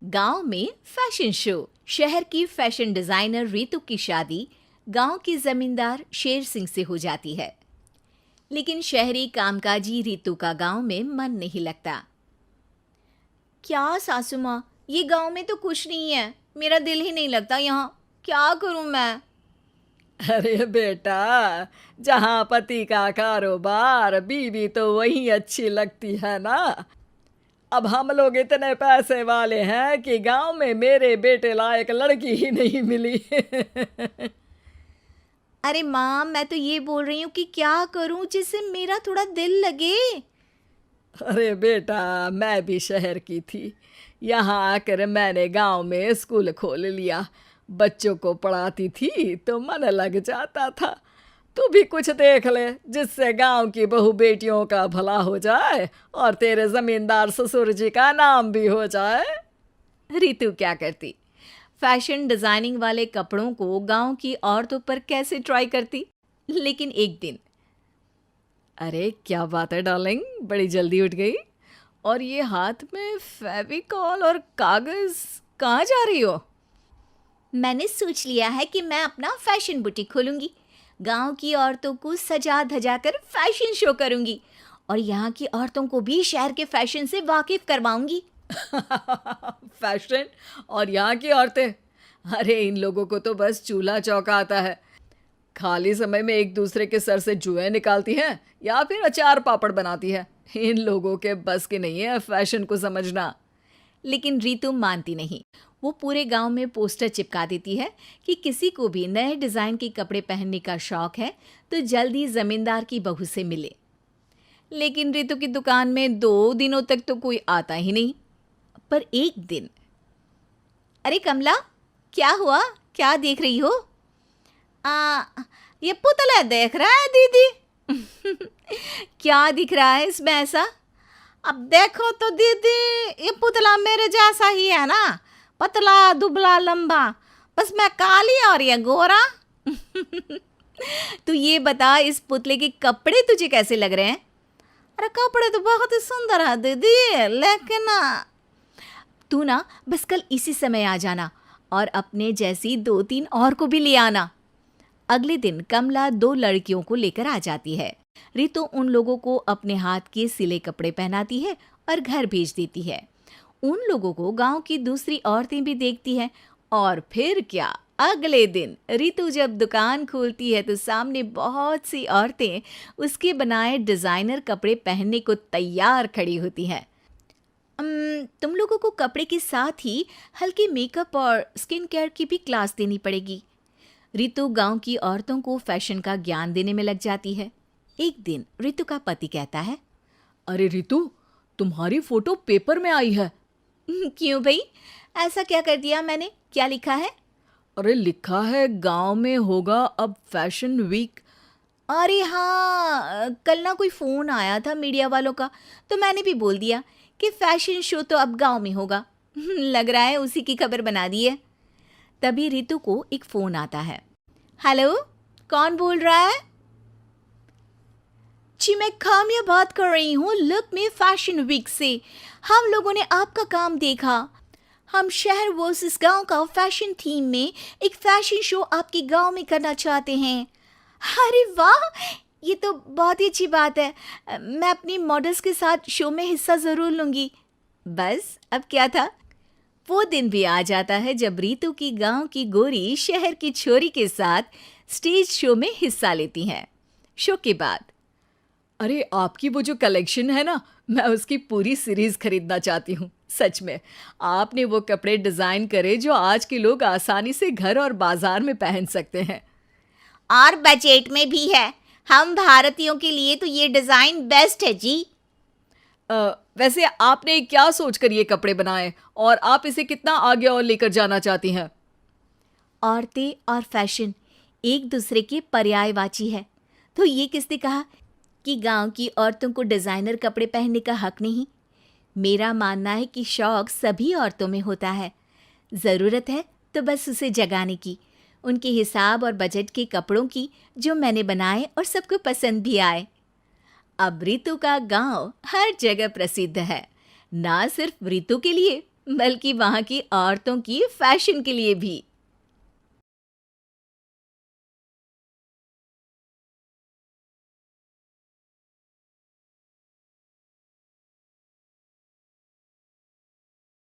गांव में fashion show. शहर की फैशन डिजाइनर रितु की शादी गांव के जमींदार शेर सिंह से हो जाती है। लेकिन शहरी कामकाजी रितु का गांव में मन नहीं लगता। क्या सासू माँ, ये गांव में तो कुछ नहीं है, मेरा दिल ही नहीं लगता यहाँ, क्या करूं मैं। अरे बेटा, जहाँ पति का कारोबार बीवी तो वही अच्छी लगती है ना। अब हम लोग इतने पैसे वाले हैं कि गांव में मेरे बेटे लायक लड़की ही नहीं मिली। अरे माँ, मैं तो ये बोल रही हूँ कि क्या करूं जिससे मेरा थोड़ा दिल लगे। अरे बेटा, मैं भी शहर की थी। यहाँ आकर मैंने गांव में स्कूल खोल लिया। बच्चों को पढ़ाती थी तो मन लग जाता था। तू भी कुछ देख ले जिससे गांव की बहू बेटियों का भला हो जाए और तेरे जमींदार ससुर जी का नाम भी हो जाए। रितु क्या करती? फैशन डिजाइनिंग वाले कपड़ों को गांव की औरतों पर कैसे ट्राई करती। लेकिन एक दिन, अरे क्या बात है डार्लिंग, बड़ी जल्दी उठ गई। और ये हाथ में फेविकॉल और कागज, कहाँ जा रही हो? मैंने सोच लिया है कि मैं अपना फैशन बुटीक खोलूंगी। गांव की औरतों को सजा धजा कर फैशन शो करूंगी और यहाँ की औरतों को भी शहर के फैशन से वाकिफ करवाऊंगी। फैशन और यहाँ की औरतें, अरे इन लोगों को तो बस चूल्हा चौका आता है। खाली समय में एक दूसरे के सर से जुएं निकालती हैं या फिर अचार पापड़ बनाती है। इन लोगों के बस की नहीं है फैशन को समझना। लेकिन रितु मानती नहीं। वो पूरे गांव में पोस्टर चिपका देती है कि किसी को भी नए डिजाइन के कपड़े पहनने का शौक है तो जल्दी जमींदार की बहू से मिले। लेकिन रितु की दुकान में 2 दिनों तक तो कोई आता ही नहीं। पर एक दिन, अरे कमला, क्या हुआ, क्या देख रही हो? ये पुतला देख रहा है दीदी। क्या दिख रहा है इसमें ऐसा? अब देखो तो दीदी, ये पुतला मेरे जैसा ही है ना, पतला दुबला लंबा, बस मैं काली और ये गोरा। तू ये बता, इस पुतले के कपड़े तुझे कैसे लग रहे हैं? अरे कपड़े तो बहुत ही सुंदर है दीदी, लेकिन तू ना बस कल इसी समय आ जाना और अपने जैसी 2-3 और को भी ले आना। अगले दिन कमला 2 लड़कियों को लेकर आ जाती है। रितु उन लोगों को अपने हाथ के सिले कपड़े पहनाती है और घर भेज देती है। उन लोगों को गांव की दूसरी औरतें भी देखती हैं। और फिर क्या, अगले दिन रितु जब दुकान खोलती है तो सामने बहुत सी औरतें उसके बनाए डिजाइनर कपड़े पहनने को तैयार खड़ी होती हैं। तुम लोगों को कपड़े के साथ ही हल्के मेकअप और स्किन केयर की भी क्लास देनी पड़ेगी। रितु गांव की औरतों को फैशन का ज्ञान देने में लग जाती है। एक दिन रितु का पति कहता है, अरे रितु, तुम्हारी फोटो पेपर में आई है। क्यों भाई, ऐसा क्या कर दिया मैंने, क्या लिखा है? अरे लिखा है गांव में होगा अब फैशन वीक। अरे हाँ, कल ना कोई फ़ोन आया था मीडिया वालों का, तो मैंने भी बोल दिया कि फैशन शो तो अब गांव में होगा। लग रहा है उसी की खबर बना दी है। तभी रितु को एक फ़ोन आता है। हेलो, कौन बोल रहा है? जी मैं काम्या बात कर रही हूँ लुक में फैशन वीक से। हम लोगों ने आपका काम देखा। हम शहर वर्सेस गांव का फैशन थीम में एक फैशन शो आपके गांव में करना चाहते हैं। अरे वाह, ये तो बहुत ही अच्छी बात है। मैं अपनी मॉडल्स के साथ शो में हिस्सा ज़रूर लूँगी। बस अब क्या था। वो दिन भी आ जाता है जब रितु की गांव की गोरी शहर की छोरी के साथ स्टेज शो में हिस्सा लेती हैं। शो के बाद, अरे आपकी वो जो कलेक्शन है ना, मैं उसकी पूरी सीरीज खरीदना चाहती हूँ। सच में आपने वो कपड़े डिजाइन करे जो आज के लोग आसानी से घर और बाजार में पहन सकते हैं। और बजट में भी है। हम भारतीयों के लिए तो ये डिज़ाइन बेस्ट है जी। वैसे आपने क्या सोचकर ये कपड़े बनाए और आप इसे कितना आगे और लेकर जाना चाहती हैं? औरतें और फैशन एक दूसरे के पर्यायवाची है। तो ये किसने कहा कि गांव की औरतों को डिज़ाइनर कपड़े पहनने का हक नहीं? मेरा मानना है कि शौक सभी औरतों में होता है। ज़रूरत है तो बस उसे जगाने की, उनके हिसाब और बजट के कपड़ों की जो मैंने बनाए और सबको पसंद भी आए। अब रितु का गांव हर जगह प्रसिद्ध है। ना सिर्फ ऋतु के लिए बल्कि वहाँ की औरतों की फैशन के लिए भी।